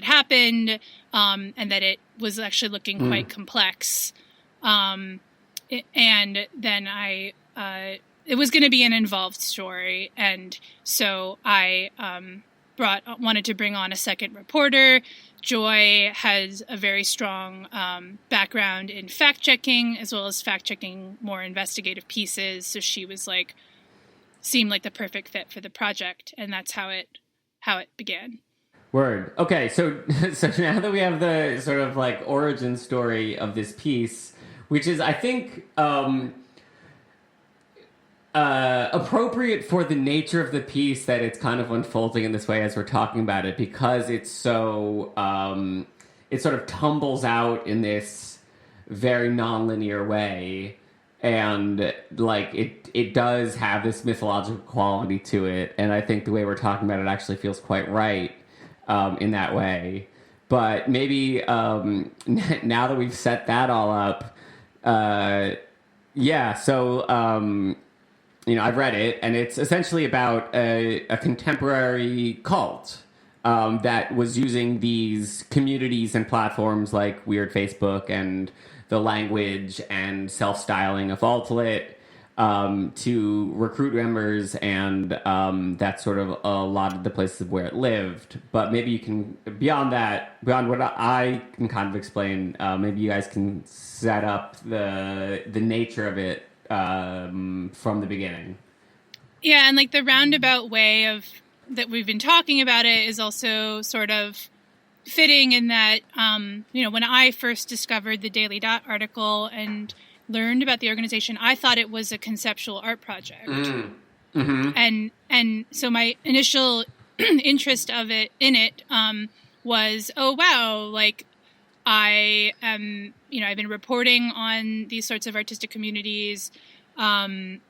happened, and that it was actually looking quite complex. And then it was going to be an involved story. And so I wanted to bring on a second reporter. Joy has a very strong background in fact-checking, as well as fact-checking more investigative pieces. So she was seemed like the perfect fit for the project. And that's how it began. Word. Okay, so now that we have the sort of origin story of this piece, which is, I think, appropriate for the nature of the piece that it's kind of unfolding in this way as we're talking about it, because it's so it sort of tumbles out in this very nonlinear way, and it does have this mythological quality to it, and I think the way we're talking about it actually feels quite right in that way. But maybe now that we've set that all up, I've read it, and it's essentially about a contemporary cult that was using these communities and platforms like Weird Facebook and the language and self-styling of alt-lit to recruit members, and that's sort of a lot of the places where it lived. But maybe you can, beyond what I can kind of explain, maybe you guys can set up the nature of it from the beginning. Yeah, and the roundabout way that we've been talking about it is also sort of fitting in that, when I first discovered the Daily Dot article and learned about the organization, I thought it was a conceptual art project. Mm-hmm. And so my initial interest in it was, oh wow, I am, I've been reporting on these sorts of artistic communities, and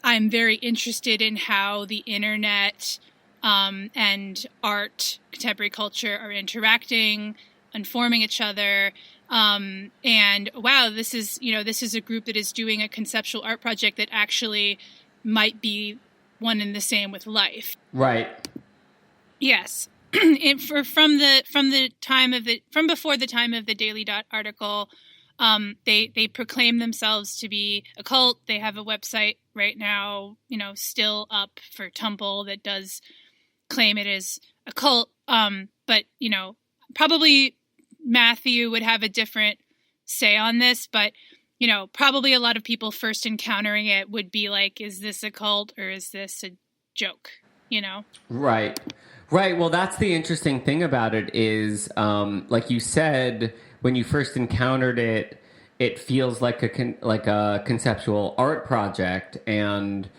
I'm very interested in how the internet and art, contemporary culture are interacting, informing each other. And wow, this is a group that is doing a conceptual art project that actually might be one and the same with life. Right. Yes. From before the time of the Daily Dot article, they proclaim themselves to be a cult. They have a website right now, still up for Tumble that does claim it is a cult. But probably Matthew would have a different say on this, but probably a lot of people first encountering it would be like, is this a cult or is this a joke? Right. Well, that's the interesting thing about it is, like you said, when you first encountered it, it feels like a conceptual art project, and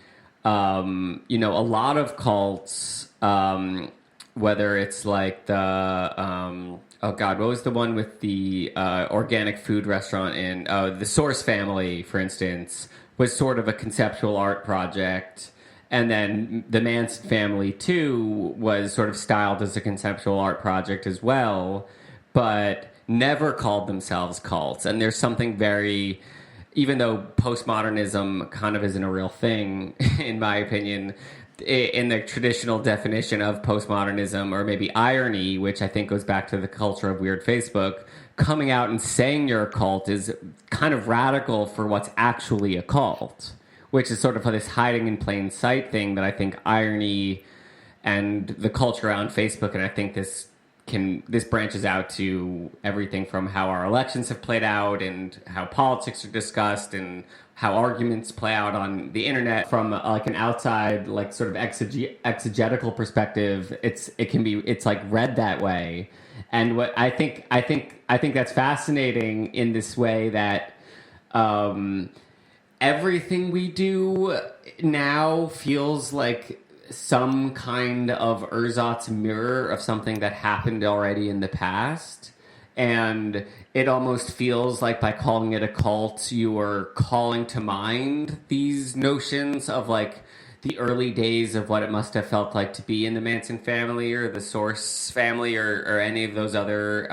a lot of cults, whether it's the what was the one with the organic food restaurant in the Source family, for instance, was sort of a conceptual art project. And then the Manson family, too, was sort of styled as a conceptual art project as well, but never called themselves cults. And there's something very, even though postmodernism kind of isn't a real thing, in my opinion, in the traditional definition of postmodernism, or maybe irony, which I think goes back to the culture of Weird Facebook, coming out and saying you're a cult is kind of radical for what's actually a cult, which is sort of this hiding in plain sight thing that I think irony and the culture around Facebook, and I think this branches out to everything from how our elections have played out and how politics are discussed and how arguments play out on the internet from an outside, sort of exegetical perspective. It's read that way. And what I think that's fascinating in this way that everything we do now feels like some kind of ersatz mirror of something that happened already in the past. And it almost feels like by calling it a cult, you are calling to mind these notions of the early days of what it must have felt like to be in the Manson family or the Source family or any of those other,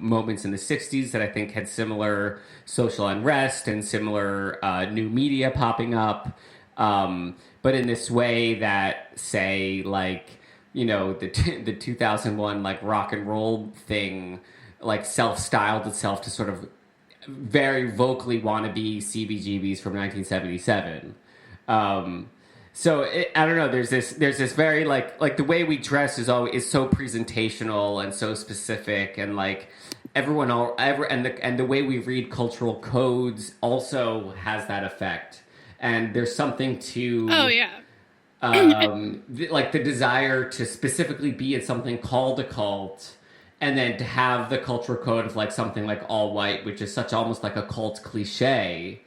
moments in the 60s that I think had similar social unrest and similar new media popping up. But in this way that, say, the 2001 like rock and roll thing, like self-styled itself to sort of very vocally want to be CBGBs from 1977. I don't know. There's this very like the way we dress is so presentational and so specific, and like and the way we read cultural codes also has that effect. And there's something to Oh yeah. like the desire to specifically be in something called a cult, and then to have the cultural code of like something like all white, which is such almost like a cult cliche.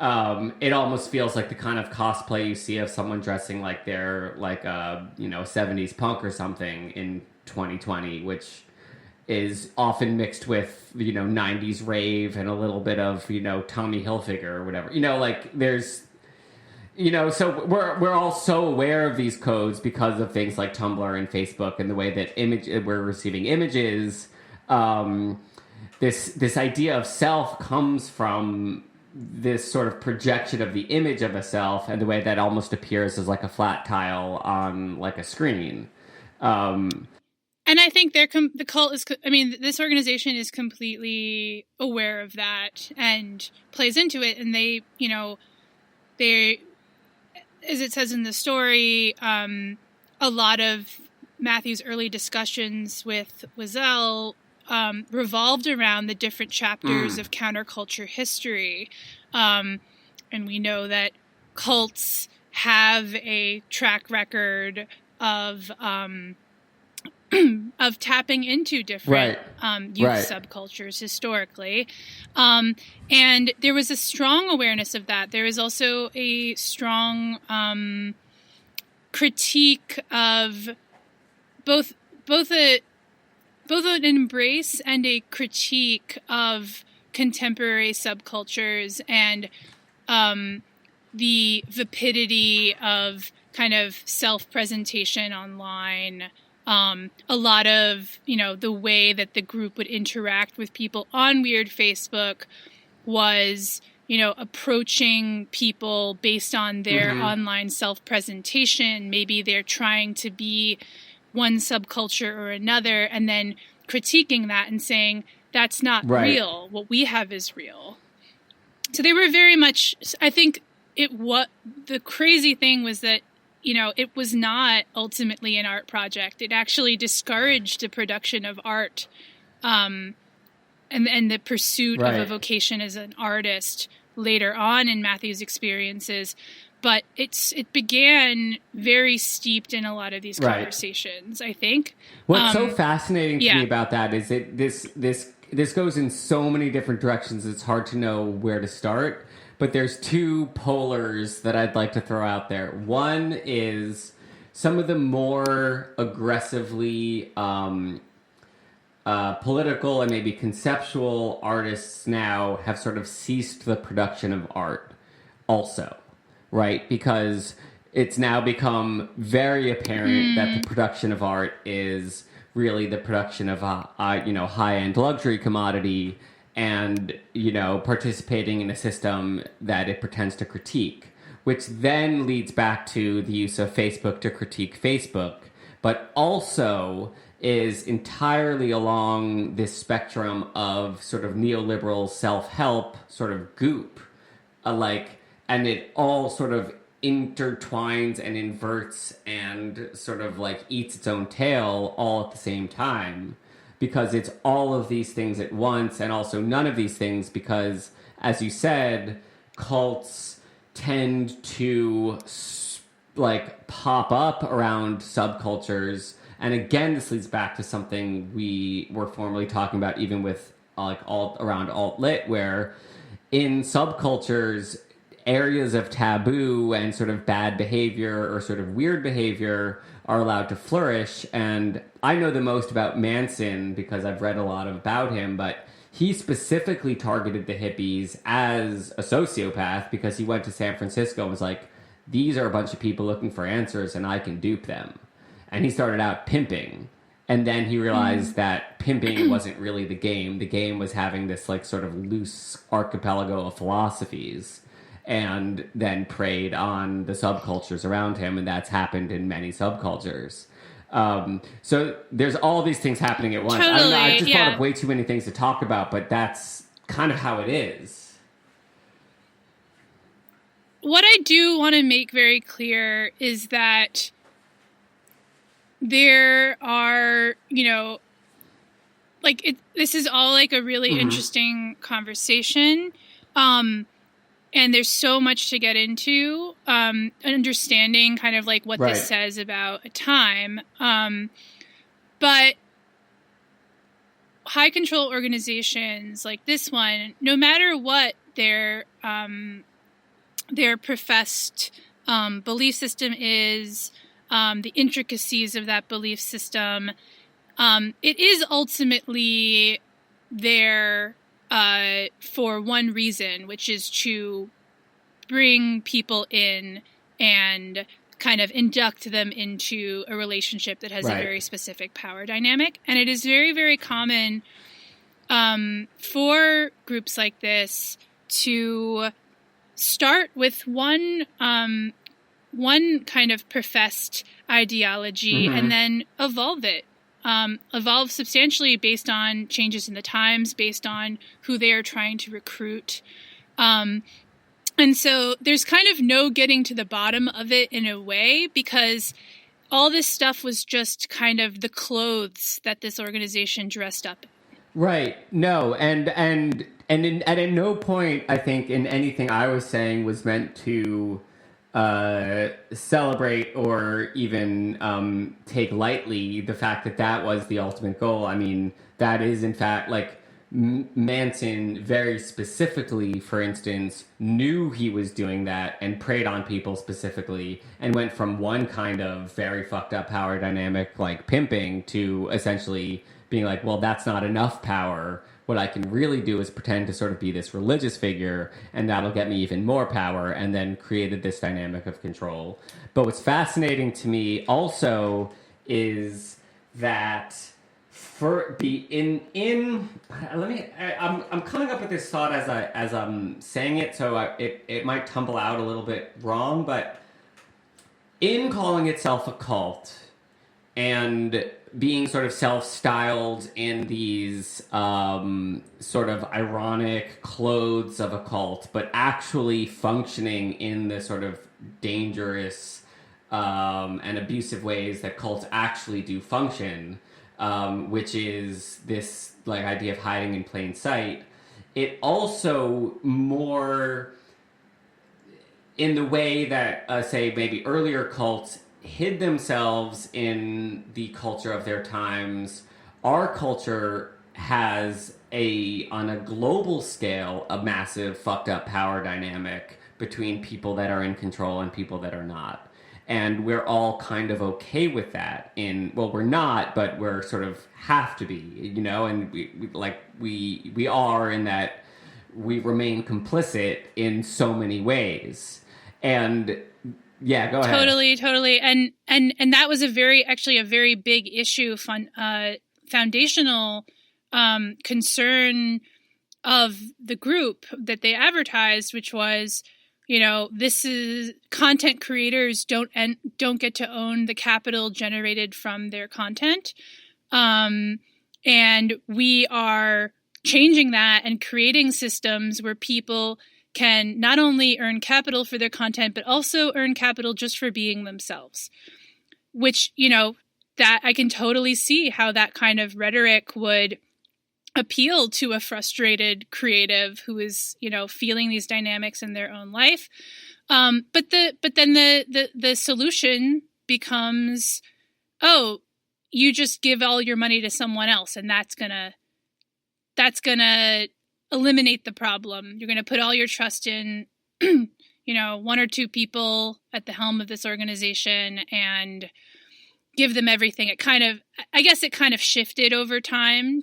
It almost feels like the kind of cosplay you see of someone dressing like they're like a 70s punk or something in 2020, which is often mixed with 90s rave and a little bit of Tommy Hilfiger or whatever. Like there's so we're all so aware of these codes because of things like Tumblr and Facebook and the way that we're receiving images. This idea of self comes from this sort of projection of the image of a self, and the way that almost appears as like a flat tile on like a screen. And I think the cult is, I mean, this organization is completely aware of that and plays into it. And they, as it says in the story, a lot of Matthew's early discussions with Wiesel revolved around the different chapters of counterculture history. And we know that cults have a track record of tapping into different youth subcultures historically. And there was a strong awareness of that. There was also a strong critique of both an embrace and a critique of contemporary subcultures and the vapidity of kind of self-presentation online. A lot of, the way that the group would interact with people on Weird Facebook was, approaching people based on their online self-presentation. Maybe they're trying to be one subculture or another, and then critiquing that and saying, that's not real. What we have is real. So they were very much, I think the crazy thing was that, it was not ultimately an art project. It actually discouraged the production of art, and the pursuit of a vocation as an artist later on in Matthew's experiences. But it began very steeped in a lot of these conversations, I think. What's so fascinating to me about that is that this goes in so many different directions. It's hard to know where to start. But there's two polars that I'd like to throw out there. One is some of the more aggressively political and maybe conceptual artists now have sort of ceased the production of art also, right? Because it's now become very apparent that the production of art is really the production of a high-end luxury commodity, and, participating in a system that it pretends to critique, which then leads back to the use of Facebook to critique Facebook, but also is entirely along this spectrum of sort of neoliberal self-help sort of goop, and it all sort of intertwines and inverts and sort of like eats its own tail all at the same time. Because it's all of these things at once, and also none of these things, because, as you said, cults tend to, pop up around subcultures. And again, this leads back to something we were formerly talking about, even with, around alt-lit, where in subcultures, areas of taboo and sort of bad behavior or sort of weird behavior are allowed to flourish. And I know the most about Manson because I've read a lot about him, but he specifically targeted the hippies as a sociopath because he went to San Francisco and was like, these are a bunch of people looking for answers and I can dupe them. And he started out pimping. And then he realized that pimping wasn't really the game. The game was having this sort of loose archipelago of philosophies, and then preyed on the subcultures around him, and that's happened in many subcultures. So there's all these things happening at once. I don't know. I Totally, just thought yeah. of way too many things to talk about, but that's kind of how it is. What I do want to make very clear is that there are, this is all like a really interesting conversation. And there's so much to get into, understanding kind of like what this says about a time. But high control organizations like this one, no matter what their professed belief system is, the intricacies of that belief system, it is ultimately there for one reason, which is to bring people in and kind of induct them into a relationship that has a very specific power dynamic. And it is very, very common for groups like this to start with one kind of professed ideology and then evolve it. Evolve substantially based on changes in the times, based on who they are trying to recruit. And so there's kind of no getting to the bottom of it in a way, because all this stuff was just kind of the clothes that this organization dressed up in. Right. No. And at no point, I think, in anything I was saying was meant to celebrate or even take lightly the fact that that was the ultimate goal. I mean, that is, in fact, like, Manson very specifically, for instance, knew he was doing that and preyed on people specifically and went from one kind of very fucked up power dynamic, like pimping, to essentially being like, well, that's not enough power. What I can really do is pretend to sort of be this religious figure, and that'll get me even more power, and then created this dynamic of control. But what's fascinating to me also is that for the I'm coming up with this thought as I'm saying it, so it might tumble out a little bit wrong, but in calling itself a cult and being sort of self-styled in these sort of ironic clothes of a cult, but actually functioning in the sort of dangerous and abusive ways that cults actually do function, which is this like idea of hiding in plain sight. It also more in the way that, say, maybe earlier cults hid themselves in the culture of their times. Our culture has on a global scale, a massive fucked up power dynamic between people that are in control and people that are not. And we're all kind of okay with that. We're not, but we're sort of have to be, and we are, in that we remain complicit in so many ways. And yeah, go ahead. Totally. And that was a very big issue, foundational concern of the group that they advertised, which was, this is content creators don't get to own the capital generated from their content. And we are changing that and creating systems where people can not only earn capital for their content, but also earn capital just for being themselves, which, that I can totally see how that kind of rhetoric would appeal to a frustrated creative who is, feeling these dynamics in their own life. But then the solution becomes, oh, you just give all your money to someone else, and that's gonna eliminate the problem. You're gonna put all your trust in, one or two people at the helm of this organization and give them everything. I guess it kind of shifted over time.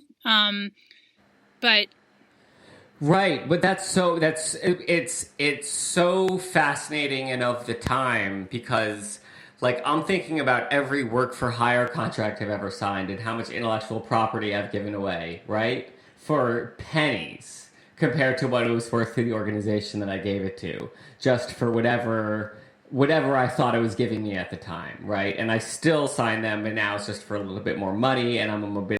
But right, but it's so fascinating and of the time, because like I'm thinking about every work for hire contract I've ever signed and how much intellectual property I've given away, right? For pennies compared to what it was worth to the organization that I gave it to, just for whatever whatever I thought it was giving me at the time, right? And I still sign them, and now it's just for a little bit more money, and I'm a bit